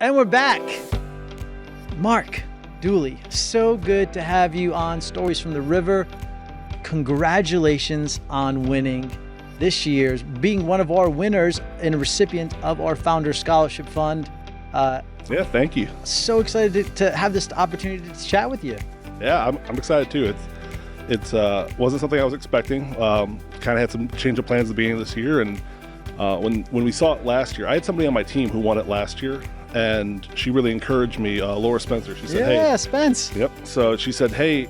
And we're back. Mark Deulley, so good to have you on Stories from the River. Congratulations on winning this year's, being one of our winners and a recipient of our Founder Scholarship Fund. Yeah, thank you. So excited to have this opportunity to chat with you. Yeah, I'm excited too. It's wasn't something I was expecting. Kind of had some change of plans at the beginning of this year, and when we saw it last year, I had somebody on my team who won it last year, and she really encoured me, Laura Spencer. She said, "Yeah, hey, Spence." Yep. So she said, "Hey,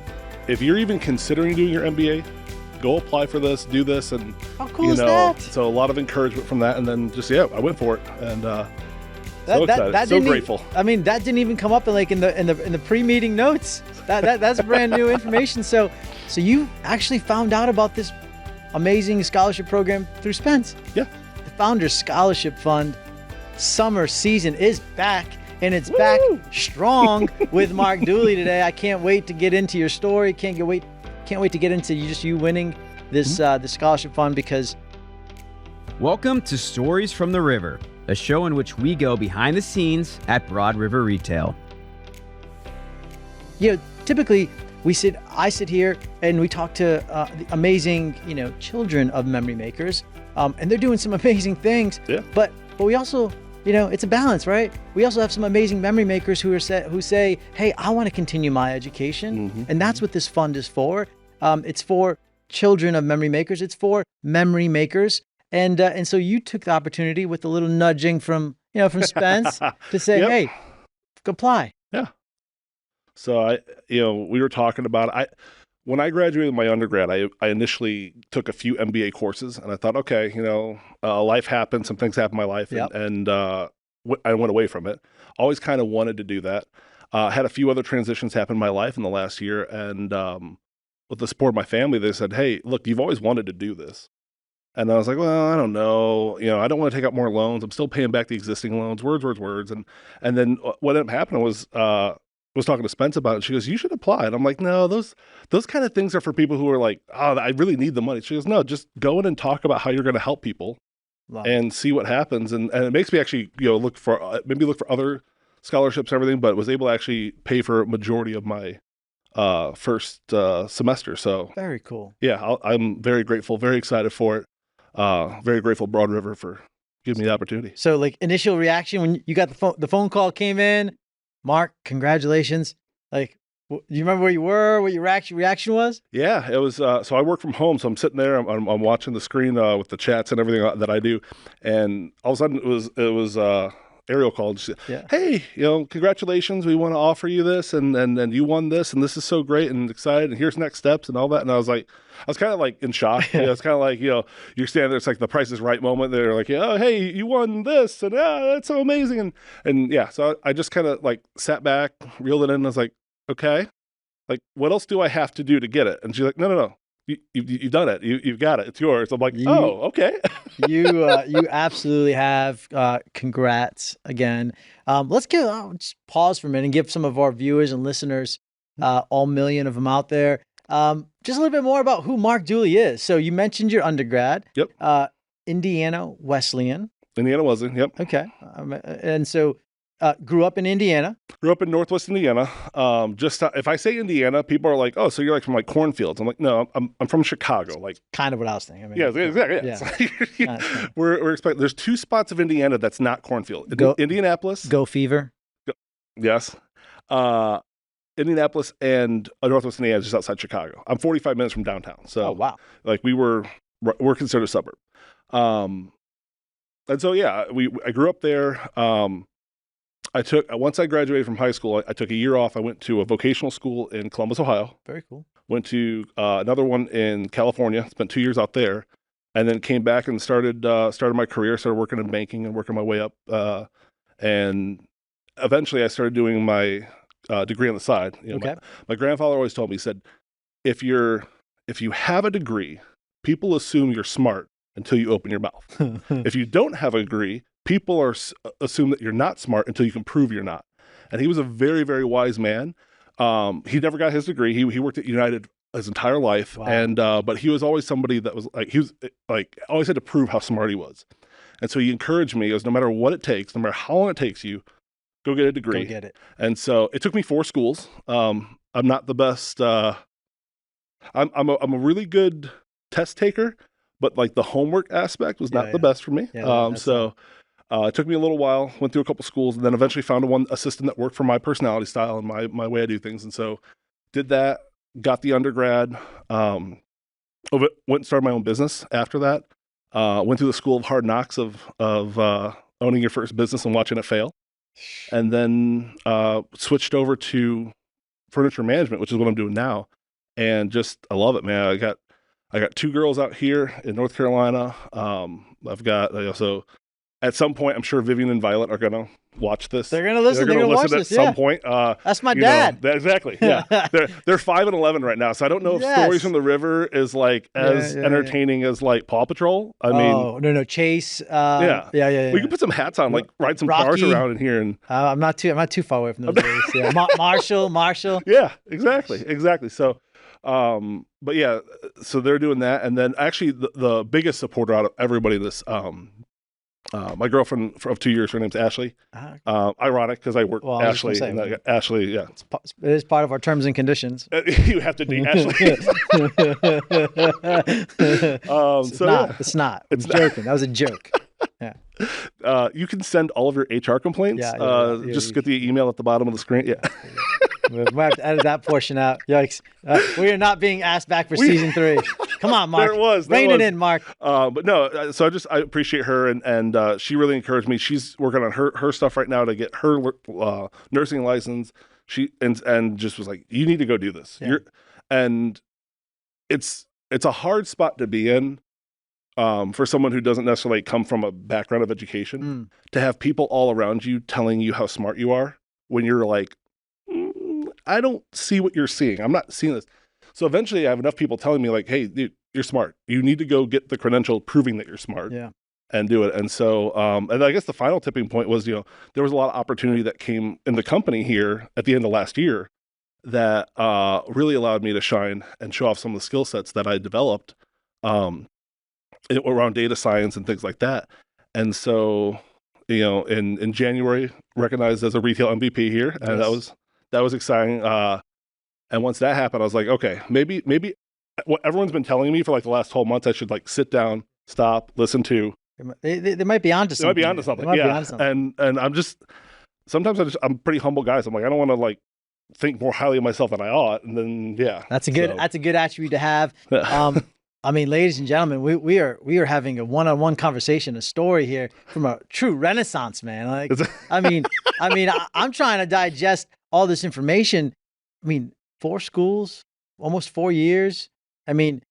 if you're even considering doing your MBA, go apply for this, do this." And how cool is that? So a lot of encouragement from that, and then just I went for it, and so excited, so grateful. That didn't even come up in the pre-meeting notes. That's brand new information. So you actually found out about this amazing scholarship program through Spence. Yeah. The Founders Scholarship Fund summer season is back, and it's back strong with Mark Deulley today. I can't wait to get into your story. Can't wait to get into you winning this the scholarship fund, because welcome to Stories from the River, a show in which we go behind the scenes at Broad River Retail. Typically I sit here and we talk to the amazing children of memory makers, and they're doing some amazing things. Yeah. But we also it's a balance, right? We also have some amazing memory makers who say, hey, I want to continue my education, and that's what this fund is for. It's for children of memory makers. It's for memory makers, and so you took the opportunity with a little nudging from Spence to say, hey, apply. Yeah. So we were talking about it. When I graduated my undergrad, I initially took a few MBA courses, and I thought, okay, life happened, some things happened in my life, and I went away from it. Always kind of wanted to do that. Had a few other transitions happen in my life in the last year, and with the support of my family, they said, hey, look, you've always wanted to do this. And I was like, well, I don't know. I don't want to take out more loans. I'm still paying back the existing loans, words. And then what ended up happening was talking to Spence about it. She goes, you should apply. And I'm like, no, those kind of things are for people who are like, oh, I really need the money. She goes, no, just go in and talk about how you're going to help people and see what happens. And it makes me actually, look for other scholarships and everything, but was able to actually pay for a majority of my first semester. So very cool. Yeah, I'm very grateful, very excited for it. Very grateful Broad River for giving me the opportunity. So initial reaction when you got the phone call came in, Mark, congratulations. Do you remember where you were, what your reaction was? Yeah, it was, so I work from home. So I'm sitting there, I'm watching the screen with the chats and everything that I do. And all of a sudden it was Ariel called. She said, hey, congratulations. We want to offer you this, and you won this, and this is so great and excited, and here's next steps and all that. And I was kind of like in shock. It's kind of like, you're standing there, it's like the Price is Right moment. They're like, oh, hey, you won this, and that's so amazing. And yeah, so I just kind of sat back, reeled it in, and I was like, okay, what else do I have to do to get it? And she's like, no. You've done it. You've got it. It's yours. I'm like, oh, okay. You absolutely have. Congrats again. Let's just pause for a minute and give some of our viewers and listeners, all million of them out there, just a little bit more about who Mark Deulley is. So you mentioned your undergrad. Yep. Indiana Wesleyan. Yep. Okay. And so grew up in Indiana. Grew up in Northwest Indiana. If I say Indiana, people are like, "Oh, so you're from cornfields?" I'm like, "No, I'm from Chicago." Kind of what I was thinking. Yeah, exactly. Yeah. We're expecting. There's two spots of Indiana that's not cornfield. Indianapolis. Go Fever. Yes. Indianapolis and Northwest Indiana is just outside Chicago. I'm 45 minutes from downtown. So, oh, wow. We're considered a suburb. And so I grew up there. Once I graduated from high school, I took a year off. I went to a vocational school in Columbus, Ohio. Very cool. Went to another one in California. Spent 2 years out there, and then came back and started my career. Started working in banking and working my way up. And eventually, I started doing my degree on the side. Okay. My grandfather always told me, he said, if you have a degree, people assume you're smart until you open your mouth. If you don't have a degree, people assume that you're not smart until you can prove you're not. And he was a very, very wise man. He never got his degree. He worked at United his entire life. Wow. And but he was always somebody that was always had to prove how smart he was. And so he encouraged me. He goes, no matter what it takes, no matter how long it takes you, go get a degree. Go get it. And so it took me 4 schools. I'm not the best. I'm a really good test taker, but like the homework aspect was not the best for me. It took me a little while, went through a couple schools, and then eventually found one assistant that worked for my personality style and my way I do things. And so did that, got the undergrad, went and started my own business after that. Went through the school of hard knocks of owning your first business and watching it fail. And then switched over to furniture management, which is what I'm doing now. And just, I love it, man. I got 2 girls out here in North Carolina. I've got, so at some point, I'm sure Vivian and Violet are going to watch this. They're going to listen. They're going to watch this at some point. That's my dad. Exactly. Yeah. They're 5 and 11 right now. So I don't know if Stories from the River is like as entertaining as like Paw Patrol. I mean, no, Chase. Yeah. We can put some hats on, like ride some cars around in here. And I'm not too far away from those days. Yeah. Marshall. Yeah, exactly. So, but yeah, so they're doing that. And then actually the biggest supporter out of everybody, my girlfriend of 2 years, her name's Ashley. Ironic because I work Ashley. Ashley, yeah. It is part of our terms and conditions. You have to be Ashley. It's not. I'm joking. That was a joke. Yeah. You can send all of your HR complaints. Just get the email at the bottom of the screen. Yeah. We might have to edit that portion out. Yikes. We are not being asked back for season 3. Come on, Mark. There it was. Rein it in, Mark. But no, so I appreciate her, and she really encouraged me. She's working on her stuff right now to get her nursing license. She and just was like, you need to go do this. Yeah. And it's a hard spot to be in for someone who doesn't necessarily come from a background of education, to have people all around you telling you how smart you are when you're like, I don't see what you're seeing. I'm not seeing this. So eventually I have enough people telling me like, hey, dude, you're smart. You need to go get the credential proving that you're smart and do it. And so, and I guess the final tipping point was, there was a lot of opportunity that came in the company here at the end of last year that really allowed me to shine and show off some of the skill sets that I developed around data science and things like that. And so, in January, recognized as a retail MVP here. And that was exciting. And once that happened, I was like, okay, maybe what everyone's been telling me for like the last 12 months, I should like sit down, stop, listen to. They might be onto something. They might be onto something. And I'm just, sometimes I'm a pretty humble guy. So I'm like, I don't want to like think more highly of myself than I ought. And then, that's a good attribute to have. I mean, ladies and gentlemen, we are having a one-on-one conversation, a story here from a true renaissance man. Like, I'm trying to digest all this information. I mean, 4 schools, almost 4 years. I mean,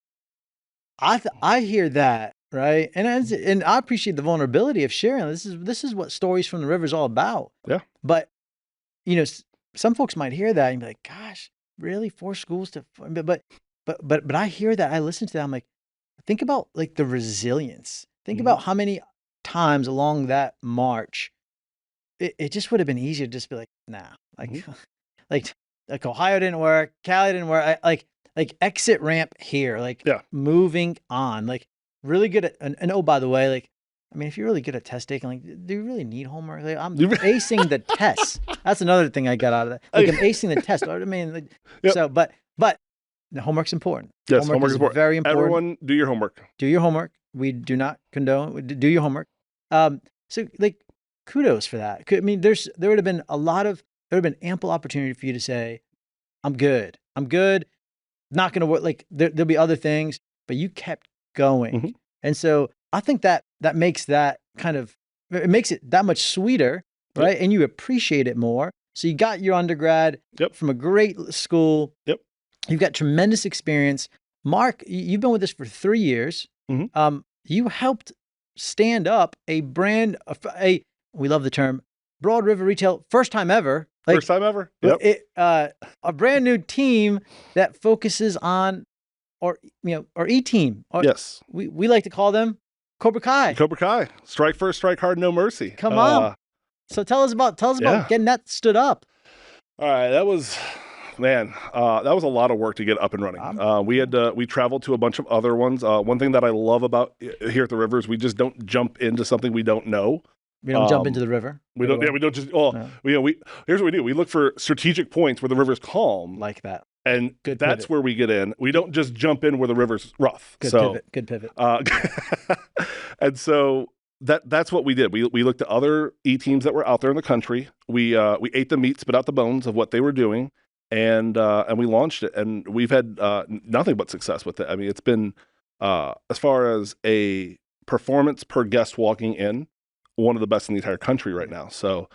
I hear that, right? And I appreciate the vulnerability of sharing. This is what Stories from the River is all about. Yeah. But some folks might hear that and be like, "Gosh, really? 4 schools to?" But I hear that. I listen to that. I'm like, think about like the resilience. Think about how many times along that march, it just would have been easier to just be like, nah, like Ohio didn't work, Cali didn't work. Like exit ramp here, moving on, like really good at, and oh, by the way, like, I mean, if you're really good at test taking, like, do you really need homework? Like, I'm acing the test. That's another thing I got out of that. Like, I'm acing the test. I mean, so, but the homework's important. Yes, homework is important. Very important. Everyone, do your homework. Do your homework. We do not condone. Do your homework. So, like, kudos for that. I mean, there would have been ample opportunity for you to say, I'm good. Not going to work. Like, there'll be other things, but you kept going. And so I think that makes that it makes it that much sweeter, right? And you appreciate it more. So you got your undergrad from a great school. You've got tremendous experience. Mark, you've been with us for 3 years. You helped stand up a brand, we love the term, Broad River Retail, first time ever. First time ever. A brand new team that focuses on, or E-team. Yes. We like to call them Cobra Kai. Cobra Kai. Strike first, strike hard, no mercy. Come on. So tell us about getting that stood up. All right. That was a lot of work to get up and running. We traveled to a bunch of other ones. One thing that I love about here at the River is we just don't jump into something we don't know. We don't jump into the river. We don't. Yeah, we don't just. Oh, no. Here's what we do. We look for strategic points where the river's calm, like that, and that's where we get in. We don't just jump in where the river's rough. Good pivot. And so that's what we did. We looked at other E teams that were out there in the country. We ate the meat, spit out the bones of what they were doing, and we launched it. And we've had nothing but success with it. I mean, it's been as far as a performance per guest walking in, one of the best in the entire country right now. So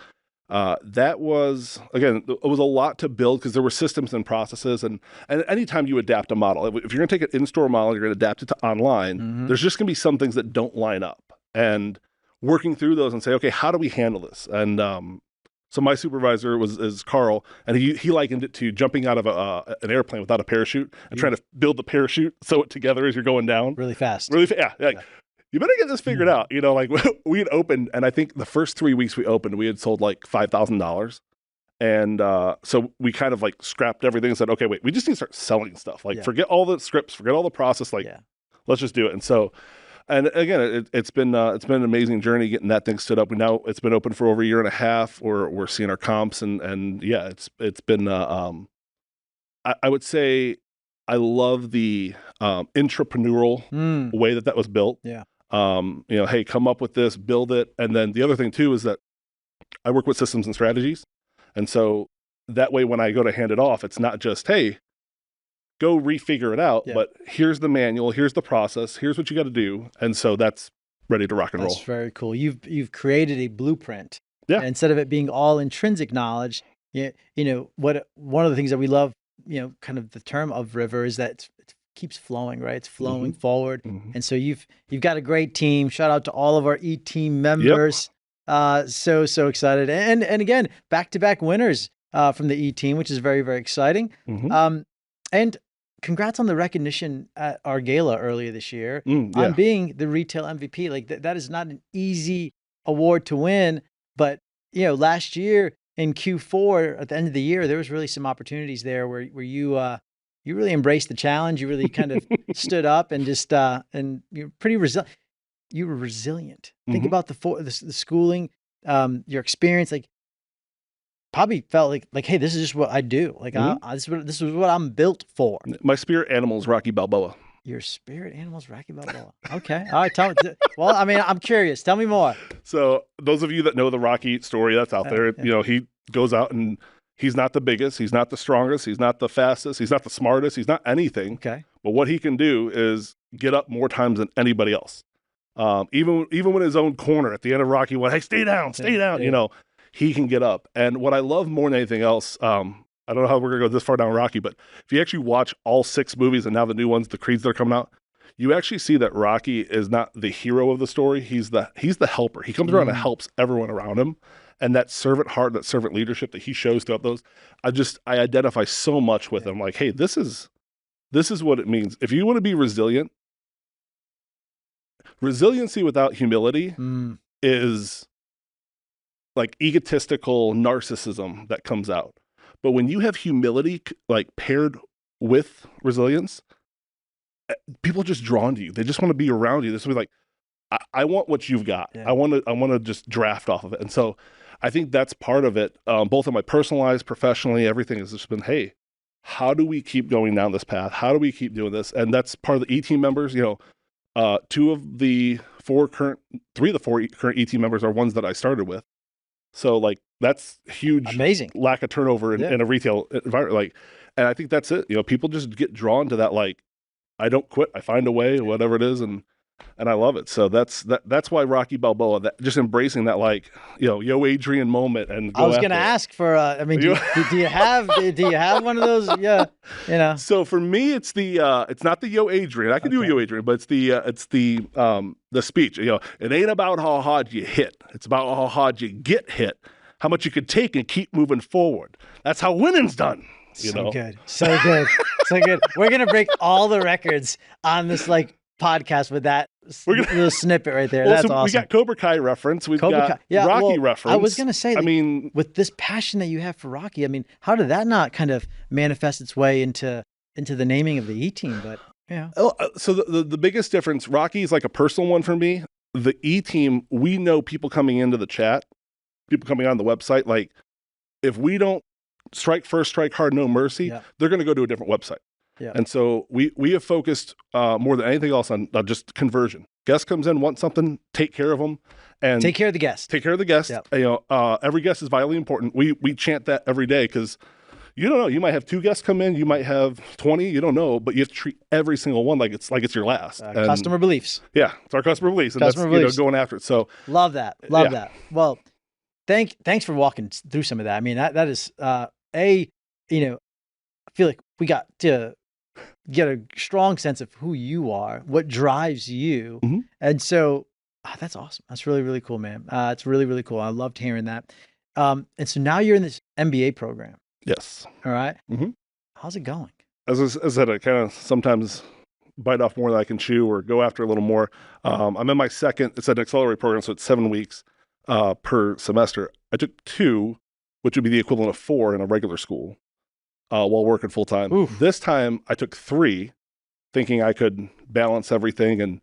that was, again, it was a lot to build because there were systems and processes. And anytime you adapt a model, if you're going to take an in-store model, you're going to adapt it to online, there's just going to be some things that don't line up. And working through those and say, okay, how do we handle this? And so my supervisor is Carl, and he likened it to jumping out of an airplane without a parachute and trying to build the parachute, sew it together as you're going down. Really fast. Yeah. You better get this figured out. Like we had opened, and I think the first 3 weeks we opened, we had sold like $5,000. And so we kind of like scrapped everything and said, okay, wait, we just need to start selling stuff. Like forget all the scripts, forget all the process. Let's just do it. And so, and again, it's been an amazing journey getting that thing stood up. It's been open for over a year and a half. We're seeing our comps, and yeah, it's been. I would say I love the entrepreneurial way that was built. Yeah. Hey, come up with this, build it, and then the other thing too is that I work with systems and strategies, and so that way when I go to hand it off, it's not just hey, go refigure it out, but here's the manual, here's the process, here's what you got to do. And so that's ready to rock and roll. That's very cool. You've created a blueprint. Yeah. And instead of it being all intrinsic knowledge, one of the things that we love, kind of the term of river is that it keeps flowing, right? It's flowing forward. And so you've got a great team. Shout out to all of our E-team members. So excited. And again, back-to-back winners from the E-team, which is very, very exciting. And congrats on the recognition at our gala earlier this year on being the retail MVP. Like that is not an easy award to win, but last year in Q4 at the end of the year, there was really some opportunities there where you really embraced the challenge. You really kind of stood up and just and you're pretty resilient. You were resilient. Think about the schooling, your experience, like. Probably felt like, hey, this is just what I do. Like, this is what I'm built for. My spirit animal is Rocky Balboa. Your spirit animal is Rocky Balboa. Okay, all right. Tell me. Well, I mean, I'm curious. Tell me more. So, those of you that know the Rocky story that's out there, he goes out and he's not the biggest, he's not the strongest, he's not the fastest, he's not the smartest, he's not anything. Okay. But what he can do is get up more times than anybody else. Even when his own corner at the end of Rocky went, hey, stay down. He can get up. And what I love more than anything else, I don't know how we're going to go this far down Rocky, but if you actually watch all 6 movies and now the new ones, the creeds that are coming out, you actually see that Rocky is not the hero of the story. He's the helper. He comes around and helps everyone around him. And that servant heart, that servant leadership that he shows throughout those, I identify so much with him. Like, hey, this is what it means. If you want to be resilient, resiliency without humility is like egotistical narcissism that comes out. But when you have humility, like paired with resilience, people are just drawn to you. They just want to be around you. This will be like, I want what you've got. Yeah. I want to just draft off of it. And so I think that's part of it. Both in my personal lives, professionally, everything has just been, hey, how do we keep going down this path? How do we keep doing this? And that's part of the E-team members. 3 of the 4 current E-team members are ones that I started with. So like that's huge, amazing lack of turnover in a retail environment. Like, and I think that's it. People just get drawn to that. Like, I don't quit. I find a way, whatever it is, and I love it. So that's why Rocky Balboa. That just embracing that, like, yo Adrian moment. And I was going to ask for. I mean, do you have one of those? Yeah, So for me, it's it's not the yo Adrian. I can do a yo Adrian, but it's the speech. It ain't about how hard you hit. It's about how hard you get hit. How much you can take and keep moving forward. That's how winning's done. So good. We're going to break all the records on this podcast with that little snippet right there. That's awesome. We got Cobra Kai reference. We've got Rocky reference. I was going to say, with this passion that you have for Rocky, I mean, how did that not kind of manifest its way into the naming of the E-team? But yeah. So the biggest difference, Rocky is like a personal one for me. the E team, we know people coming into the chat, people coming on the website, like if we don't strike first, strike hard, no mercy, they're going to go to a different website. Yeah. And so we have focused more than anything else on just conversion. Guest comes in, wants something, take care of them, and take care of the guest. Take care of the guest. Yep. You know, every guest is vitally important. We chant that every day because you don't know. You might have 2 guests come in, you might have 20. You don't know, but you have to treat every single one like it's your last. Customer beliefs. Yeah, it's our customer beliefs, and customer beliefs. Going after it. So love that. Well, thanks for walking through some of that. I mean, that is you know, I feel like we got to get a strong sense of who you are, what drives you. Mm-hmm. And so that's awesome. That's really, really cool, man. It's really, really cool. I loved hearing that. And so now you're in this MBA program. Yes. All right. Mm-hmm. How's it going? As I said, I kind of sometimes bite off more than I can chew or go after a little more. I'm in my second, it's an accelerated program, so it's 7 weeks per semester. I took 2, which would be the equivalent of 4 in a regular school. While working full time. Oof. This time I took 3, thinking I could balance everything, and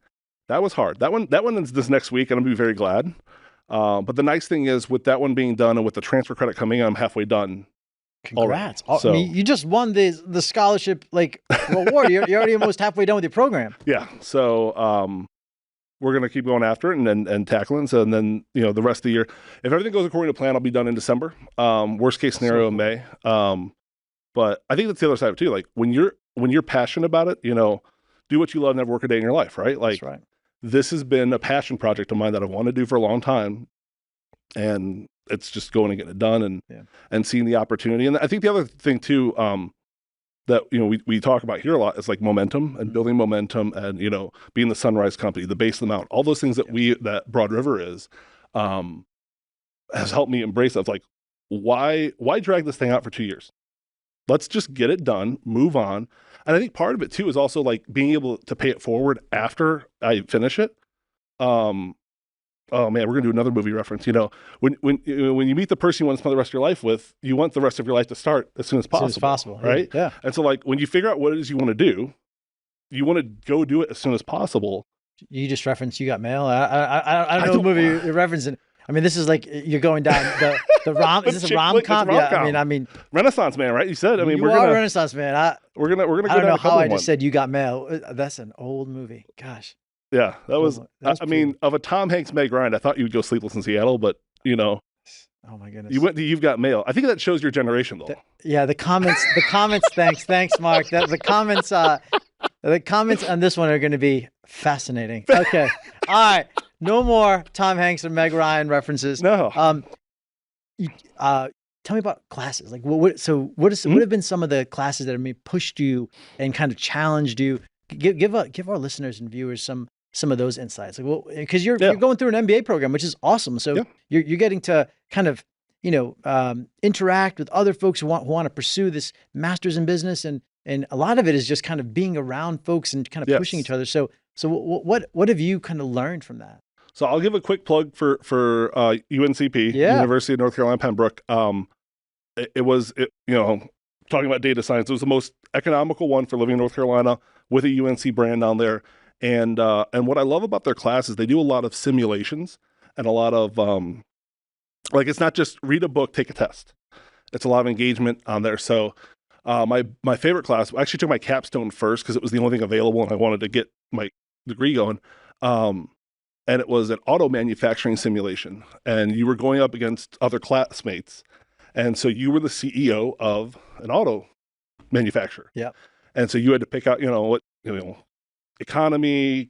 that was hard. That one is this next week, and I'll be very glad. But the nice thing is, with that one being done and with the transfer credit coming in, I'm halfway done. Congrats! So, I mean, you just won the scholarship award. You're already almost halfway done with your program. Yeah. So we're gonna keep going after it and tackling. So and then the rest of the year, if everything goes according to plan, I'll be done in December. Worst case scenario in May. But I think that's the other side of it too. Like when you're passionate about it, do what you love, never work a day in your life, right? Like, that's right. This has been a passion project of mine that I've wanted to do for a long time, and it's just going and getting it done and seeing the opportunity. And I think the other thing too, that we talk about here a lot is like momentum and building momentum, and being the sunrise company, the base of the mountain, all those things that that Broad River is, has helped me embrace it. It's like, why drag this thing out for 2 years? Let's just get it done, move on. And I think part of it too is also like being able to pay it forward after I finish it. Oh man, we're gonna do another movie reference. When you meet the person you want to spend the rest of your life with, you want the rest of your life to start as soon as possible. As soon as possible, right? Yeah. And so like when you figure out what it is you want to do, you want to go do it as soon as possible. You just referenced You Got Mail. I don't know what movie you're referencing. I mean, this is like you're going down the rom. Is this a rom-com? Yeah, I mean, Renaissance Man, right? You said. I mean, you are a Renaissance Man. We're gonna. Go I don't know how I just ones. said You Got Mail. That's an old movie. Gosh. Yeah, that was I mean, of a Tom Hanks Meg Ryan, I thought you would go Sleepless in Seattle, but Oh my goodness. You went to You've Got Mail. I think that shows your generation, though. The comments. Thanks, Mark. The comments on this one are going to be fascinating. Okay. All right. No more Tom Hanks and Meg Ryan references. No. Tell me about classes. Like, what have been some of the classes that have maybe pushed you and kind of challenged you? Give our listeners and viewers some of those insights. Like, because you're going through an MBA program, which is awesome. So you're getting to kind of interact with other folks who want to pursue this master's in business, and a lot of it is just kind of being around folks and kind of pushing each other. So what have you kind of learned from that? So I'll give a quick plug for UNCP, University of North Carolina, Pembroke. It was talking about data science. It was the most economical one for living in North Carolina with a UNC brand down there. And what I love about their class is they do a lot of simulations and a lot of like, it's not just read a book, take a test. It's a lot of engagement on there. So my favorite class, I actually took my capstone first because it was the only thing available and I wanted to get my degree going. And it was an auto manufacturing simulation, and you were going up against other classmates. And so you were the CEO of an auto manufacturer. Yeah. And so you had to pick out, economy,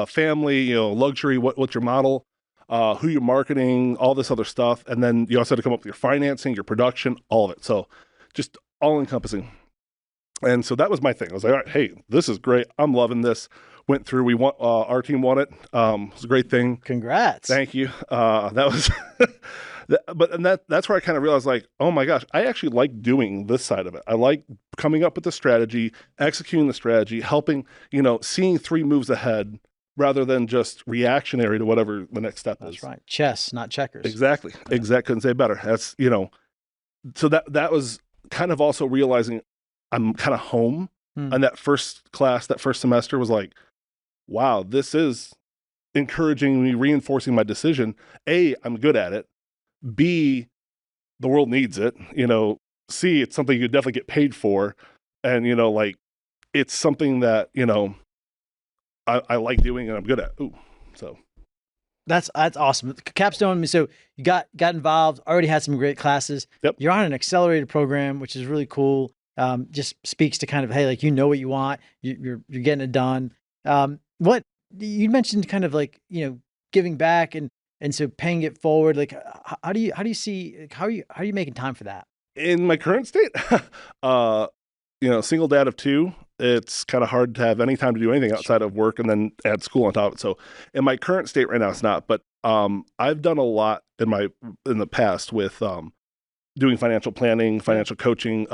family, luxury, what's your model, who you're marketing, all this other stuff. And then you also had to come up with your financing, your production, all of it. So just all encompassing. And so that was my thing. I was like, all right, hey, this is great. I'm loving this. Went through, we won, our team won it. It was a great thing. Congrats. Thank you. That was, that's where I kind of realized, like, oh my gosh, I actually like doing this side of it. I like coming up with the strategy, executing the strategy, helping, seeing 3 moves ahead rather than just reactionary to whatever the next step is. That's right. Chess, not checkers. Exactly. Yeah. Exactly. Couldn't say it better. That's, so that was kind of also realizing I'm kind of home. And that first class, that first semester was like, wow, this is encouraging me, reinforcing my decision. A, I'm good at it. B, the world needs it. C, it's something you definitely get paid for. And, like, it's something that, I like doing and I'm good at. Ooh, so. That's awesome. Capstone. So you got involved, already had some great classes. Yep. You're on an accelerated program, which is really cool. Just speaks to kind of, hey, like, what you want, you're getting it done. What you mentioned kind of like, giving back and so paying it forward. Like, how do you see, how are you making time for that? In my current state, single dad of 2, it's kind of hard to have any time to do anything outside of work and then add school on top of it. So in my current state right now, it's not, but I've done a lot in the past with doing financial planning, financial coaching,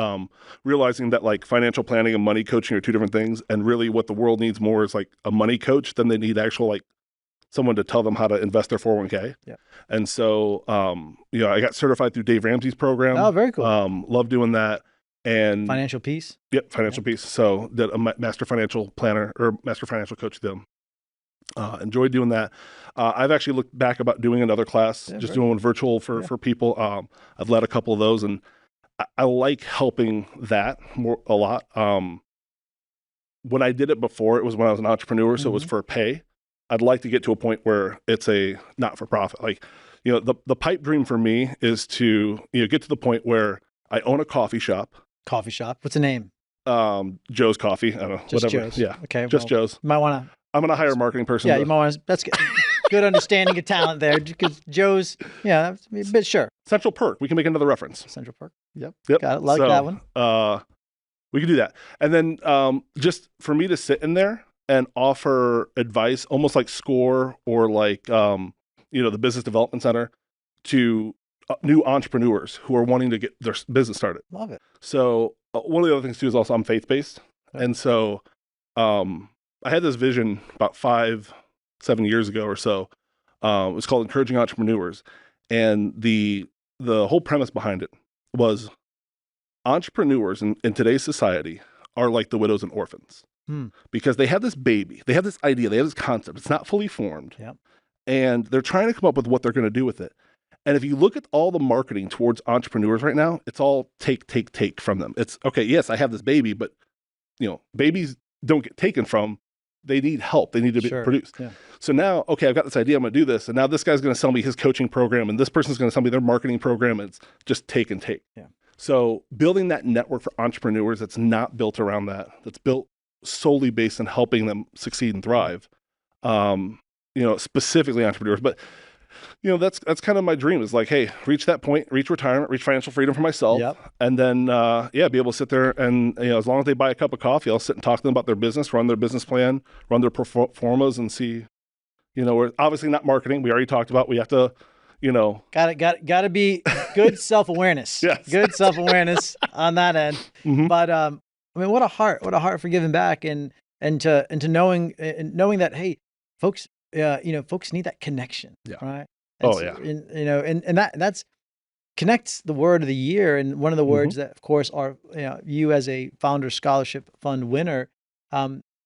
realizing that like financial planning and money coaching are 2 different things. And really what the world needs more is like a money coach than they need actual like someone to tell them how to invest their 401k. Yeah. And so, I got certified through Dave Ramsey's program. Oh, very cool. Love doing that. And Financial Peace. Yep. Financial Peace. So did a master financial planner or master financial coach with them. Enjoyed doing that. I've actually looked back about doing another class, just doing one virtual for people. I've led a couple of those and I like helping that a lot. When I did it before, it was when I was an entrepreneur. So it was for pay. I'd like to get to a point where it's a not-for-profit. Like, the pipe dream for me is to, get to the point where I own a coffee shop. Coffee shop. What's the name? Joe's Coffee. I don't know. Just whatever. Joe's. Yeah. Okay. Just Joe's. You might want to. I'm going to hire a marketing person. Yeah, you might want to. That's good. Good understanding of talent there, because Joe's. Yeah, but sure. Central Perk. We can make another reference. Central Perk. Yep. Got it. Like that one. We can do that. And then just for me to sit in there and offer advice, almost like SCORE or like, the Business Development Center to new entrepreneurs who are wanting to get their business started. Love it. So one of the other things too is also I'm faith-based. Okay. And so I had this vision about 5-7 years ago or so. It was called Encouraging Entrepreneurs. And the whole premise behind it was entrepreneurs in today's society are like the widows and orphans. Because they have this baby, they have this idea, they have this concept. It's not fully formed. Yep. And they're trying to come up with what they're going to do with it. And if you look at all the marketing towards entrepreneurs right now, it's all take from them. It's, okay, yes, I have this baby, but babies don't get taken from. They need help. They need to be produced. Yeah. So now, okay, I've got this idea. I'm going to do this. And now this guy's going to sell me his coaching program. And this person's going to sell me their marketing program. And it's just take and take. Yeah. So building that network for entrepreneurs that's not built around that, that's built solely based on helping them succeed and thrive, specifically entrepreneurs. But, that's kind of my dream is like, hey, reach that point, reach retirement, reach financial freedom for myself. And then, be able to sit there and, as long as they buy a cup of coffee, I'll sit and talk to them about their business, run their business plan, run their performas and see, we're obviously not marketing. We already talked about, we have to, Got to be good self-awareness. Yes. Good self-awareness on that end. Mm-hmm. But, what a heart for giving back and to knowing that, hey, folks, folks need that connection. Yeah. Right. And that's connects the word of the year. And one of the words that, of course, are, you as a Founder Scholarship Fund winner,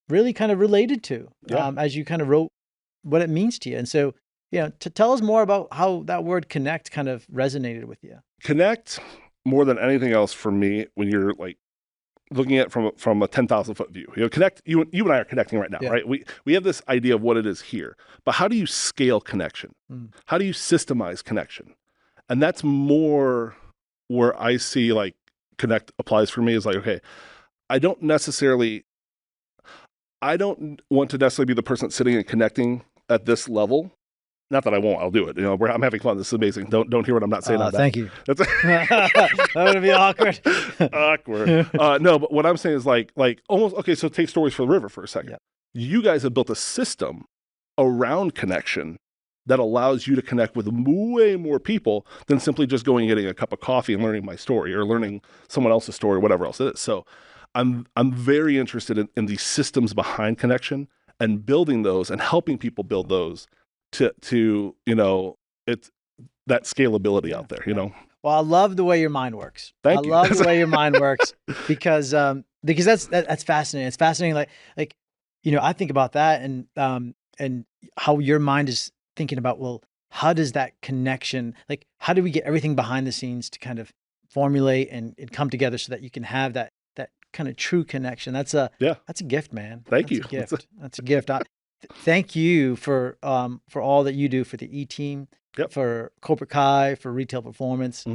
really kind of related to, as you kind of wrote what it means to you. And so, to tell us more about how that word connect kind of resonated with you. Connect, more than anything else for me, when you're like looking at it from a 10,000 foot view, connect, you and I are connecting right now, right? We have this idea of what it is here, but how do you scale connection? How do you systemize connection? And that's more where I see like connect applies for me is like, okay, I don't want to necessarily be the person that's sitting and connecting at this level. Not that I won't, I'll do it. I'm having fun. This is amazing. Don't hear what I'm not saying. Thank you. That would be awkward. No, but what I'm saying is like almost, okay, so take Stories for the River for a second. Yep. You guys have built a system around connection that allows you to connect with way more people than simply just going and getting a cup of coffee and learning my story or learning someone else's story, whatever else it is. So I'm very interested in the systems behind connection and building those and helping people build those to it's that scalability out there, Well, I love the way your mind works. Thank you. I love the way your mind works because that's fascinating. It's fascinating. Like, I think about that and, and how your mind is thinking about, well, how does that connection, like, how do we get everything behind the scenes to kind of formulate and come together so that you can have that kind of true connection? That's a gift, man. Thank That's you. a gift. That's a gift. Thank you for all that you do for the E-Team, for Cobra Kai, for Retail Performance.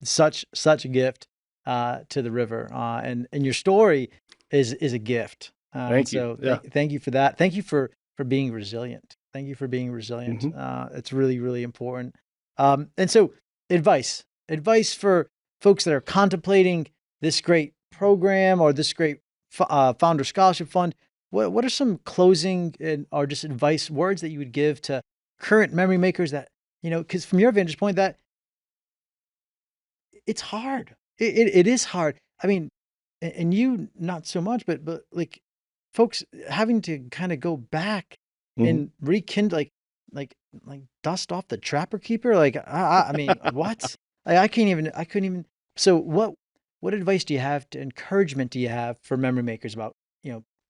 Such a gift to the river, and your story is a gift. Thank you. Thank you for that. Thank you for being resilient. Thank you for being resilient. It's really, really important. And so advice for folks that are contemplating this great program or this great Founder Scholarship Fund. What are some closing or just advice words that you would give to current memory makers that, because from your vantage point, that it's hard. It is hard. I mean, and you not so much, but like folks having to kind of go back and rekindle, like dust off the trapper keeper. Like, I mean, what? I couldn't even. So what advice do you have, encouragement do you have for memory makers about,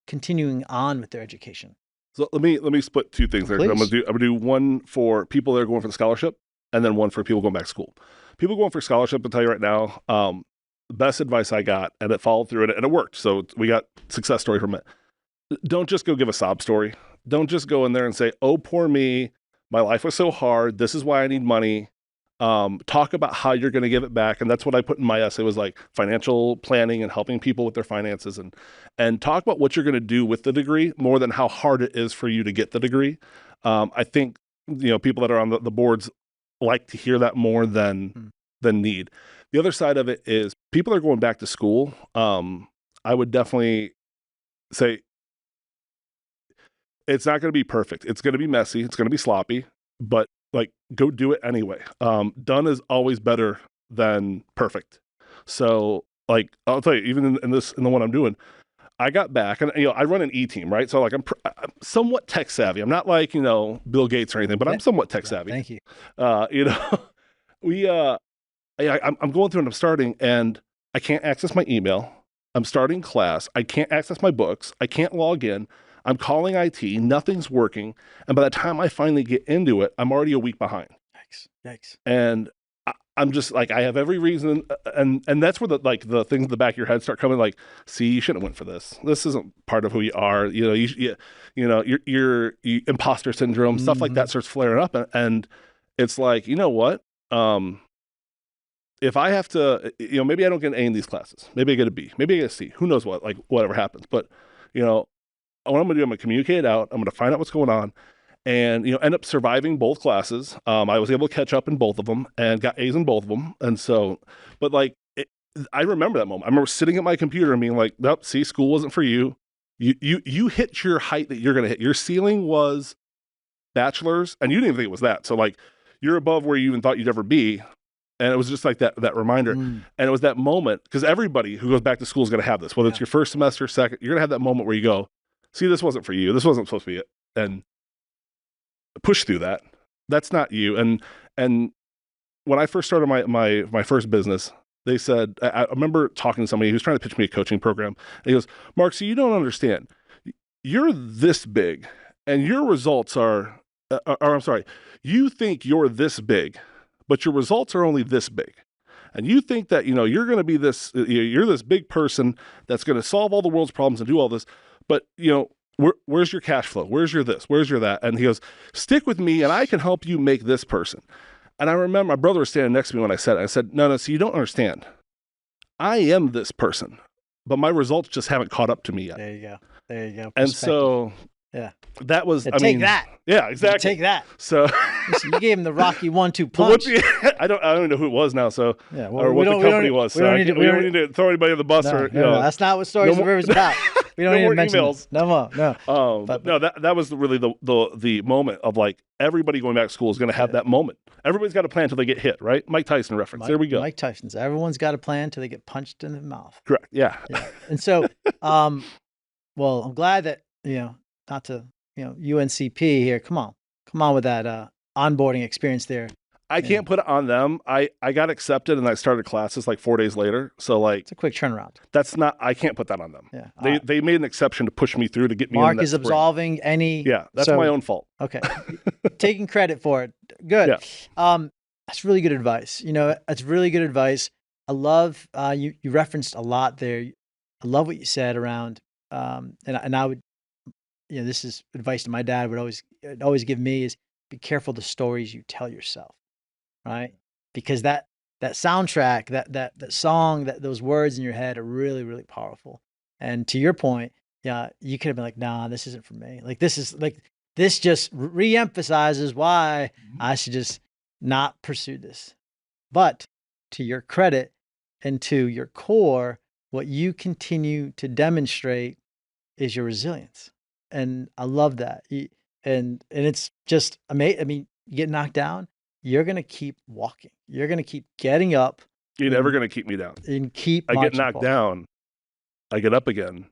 continuing on with their education? So let me split two things there. I'm gonna do one for people that are going for the scholarship, and then one for people going back to school. People going for scholarship, I'll tell you right now, the best advice I got, and it followed through, and it worked. So we got success story from it. Don't just go give a sob story. Don't just go in there and say, "Oh, poor me, my life was so hard. This is why I need money." Talk about how you're going to give it back. And that's what I put in my essay, was like financial planning and helping people with their finances, and talk about what you're going to do with the degree more than how hard it is for you to get the degree. I think, people that are on the boards like to hear that more than need. The other side of it is people that are going back to school. I would definitely say it's not going to be perfect. It's going to be messy. It's going to be sloppy, but like, go do it anyway. Done is always better than perfect. So like, I'll tell you, even in the one I'm doing, I got back, and I run an E-Team, right? So like, I'm somewhat tech savvy. I'm not like, Bill Gates or anything, but I'm somewhat tech savvy. Thank you. I'm going through and I'm starting, and I can't access my email. I'm starting class. I can't access my books. I can't log in. I'm calling IT. Nothing's working. And by the time I finally get into it, I'm already a week behind. Yikes. And I'm just like, I have every reason. And that's where the things in the back of your head start coming, like, see, you shouldn't have went for this. This isn't part of who you are. Your imposter syndrome, stuff like that starts flaring up. And it's like, you know what? If I have to, maybe I don't get an A in these classes. Maybe I get a B. Maybe I get a C. Who knows what? Like, whatever happens. But, what I'm going to do, I'm going to communicate it out. I'm going to find out what's going on, and, end up surviving both classes. I was able to catch up in both of them and got A's in both of them. And so, but like, I remember that moment. I remember sitting at my computer and being like, nope, see, school wasn't for you. You hit your height that you're going to hit. Your ceiling was bachelor's, and you didn't even think it was that. So like, you're above where you even thought you'd ever be. And it was just like that reminder. And it was that moment, because everybody who goes back to school is going to have this, whether it's your first semester, second, you're going to have that moment where you go, see, this wasn't for you. This wasn't supposed to be it. And push through that. That's not you. And when I first started my first business, they said, I remember talking to somebody who was trying to pitch me a coaching program. And he goes, Mark, so you don't understand. You're this big, and your results are I'm sorry, you think you're this big, but your results are only this big. And you think that, you're going to be this, you're this big person that's going to solve all the world's problems and do all this. But, where's your cash flow? Where's your this? Where's your that? And he goes, stick with me and I can help you make this person. And I remember my brother was standing next to me when I said it. I said, no, so you don't understand. I am this person, but my results just haven't caught up to me yet. There you go. And so that was, take that. Yeah, exactly. Take that. So listen, you gave him the Rocky 1-2 punch. I don't even know who it was now. So yeah, or what the company was. So we don't need to throw anybody on the bus. No, that's not what Stories of the River is about. We don't need to mention emails. No more. No. No, that was really the moment of like, everybody going back to school is going to have that moment. Everybody's got a plan until they get hit, right? Mike Tyson reference. There we go. Mike Tyson's. Everyone's got a plan until they get punched in the mouth. Correct. Yeah. And so, well, I'm glad that, not to, UNCP here. Come on with that onboarding experience there. I can't put it on them. I got accepted and I started classes like 4 days later. So like It's a quick turnaround. I can't put that on them. Yeah. They made an exception to push me through to get me Mark in that is spring. absolving any. Yeah, that's my own fault. Okay. Taking credit for it. Good. Yeah. That's really good advice. That's really good advice. I love, you referenced a lot there. I love what you said around, and I would, this is advice that my dad would always give me is be careful the stories you tell yourself, right? Because that soundtrack, that song, those words in your head are really, really powerful. And to your point, yeah, you could have been like, nah, this isn't for me. Like, this just reemphasizes why I should just not pursue this. But to your credit and to your core, what you continue to demonstrate is your resilience. And I love that. And it's just amazing. I mean, you get knocked down, you're going to keep walking. You're going to keep getting up. You're never going to keep me down. And keep I get knocked down, I get up again,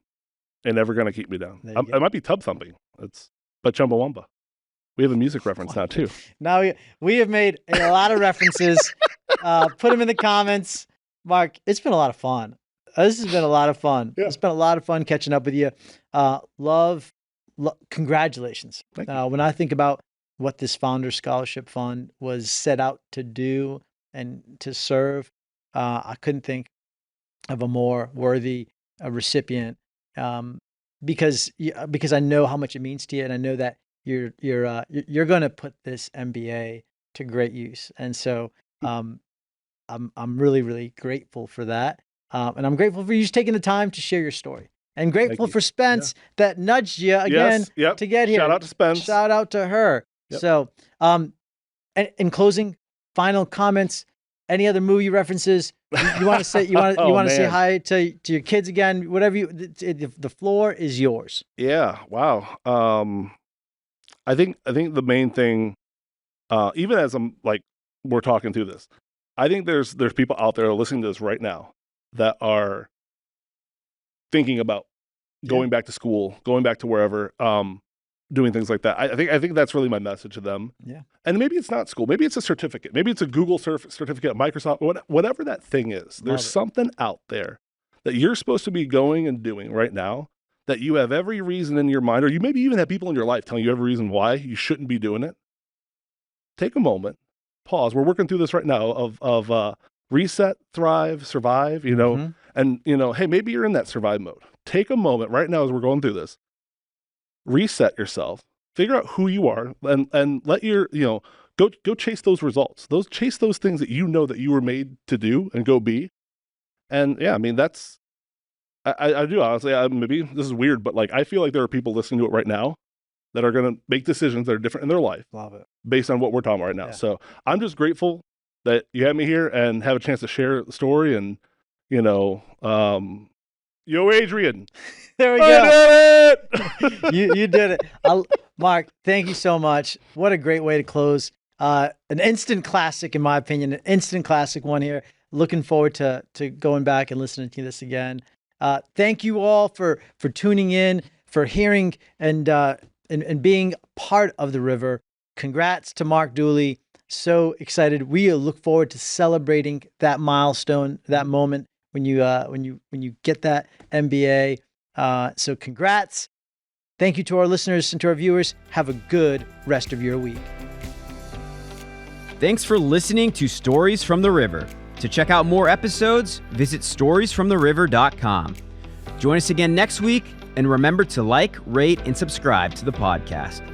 and never going to keep me down. I might be tub thumping. But Chumbawamba. We have a music reference now too. Now we have made a lot of references. Put them in the comments. Mark, it's been a lot of fun. This has been a lot of fun. Yeah. It's been a lot of fun catching up with you. Congratulations. When I think about what this Founders Scholarship Fund was set out to do and to serve, I couldn't think of a more worthy recipient because I know how much it means to you, and I know that you're going to put this MBA to great use, and so I'm really, really grateful for that. And I'm grateful for you just taking the time to share your story. And grateful for Spence that nudged you again to get here. Shout out to Spence. Shout out to her. Yep. So, and in closing, final comments, any other movie references you want to say? You want to say hi to your kids again? Whatever the floor is yours. Yeah. Wow. I think the main thing, even as we're talking through this, I think there's people out there listening to this right now that are thinking about going back to school, going back to wherever, doing things like that. I think that's really my message to them. Yeah. And maybe it's not school. Maybe it's a certificate. Maybe it's a Google certificate, Microsoft, whatever that thing is. There's something out there that you're supposed to be going and doing right now that you have every reason in your mind, or you maybe even have people in your life telling you every reason why you shouldn't be doing it. Take a moment, pause. We're working through this right now of reset, thrive, survive, and, hey, maybe you're in that survive mode. Take a moment right now as we're going through this. Reset yourself, figure out who you are, and let your, go chase those results. Chase those things that that you were made to do and go be. And yeah, I mean, that's, I do honestly, maybe this is weird, but I feel like there are people listening to it right now that are going to make decisions that are different in their life. Love it. Based on what we're talking about right now. Yeah. So I'm just grateful that you had me here and have a chance to share the story and, yo, Adrian. There we go. I did it! You did it. Mark, thank you so much. What a great way to close. An instant classic, in my opinion, an instant classic one here. Looking forward to going back and listening to this again. Thank you all for tuning in, for hearing and being part of the river. Congrats to Mark Deulley. So excited. We look forward to celebrating that milestone, that moment when you get that MBA. So congrats. Thank you to our listeners and to our viewers. Have a good rest of your week. Thanks for listening to Stories from the River. To check out more episodes, visit storiesfromtheriver.com. Join us again next week, and remember to like, rate, and subscribe to the podcast.